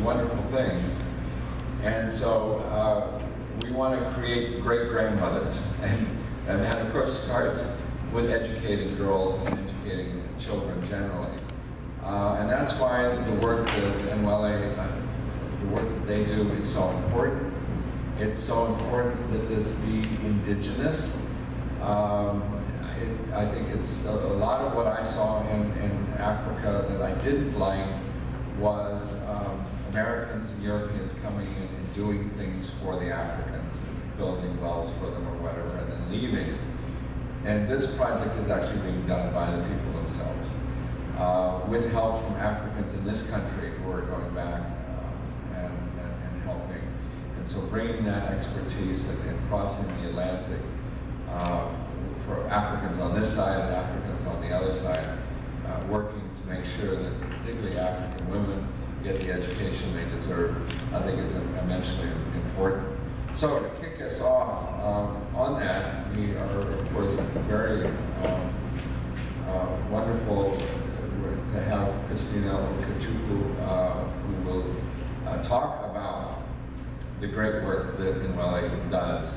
wonderful things. And so we want to create great grandmothers, and that of course starts with educating girls and educating children generally. And that's why the work that NWELE, the work that they do is so important. It's so important that this be indigenous. I think it's a lot of what I saw in Africa that I didn't like was Americans and Europeans coming in and doing things for the Africans, and building wells for them or whatever, and then leaving. And this project is actually being done by the people themselves, with help from Africans in this country who are going back and helping. And so bringing that expertise and crossing the Atlantic for Africans on this side and Africans on the other side, working to make sure that particularly African women get the education they deserve, I think is immensely important. So to kick us off on that, we are of course very wonderful to have Christina Okechukwu, who will talk about the great work that NWELE does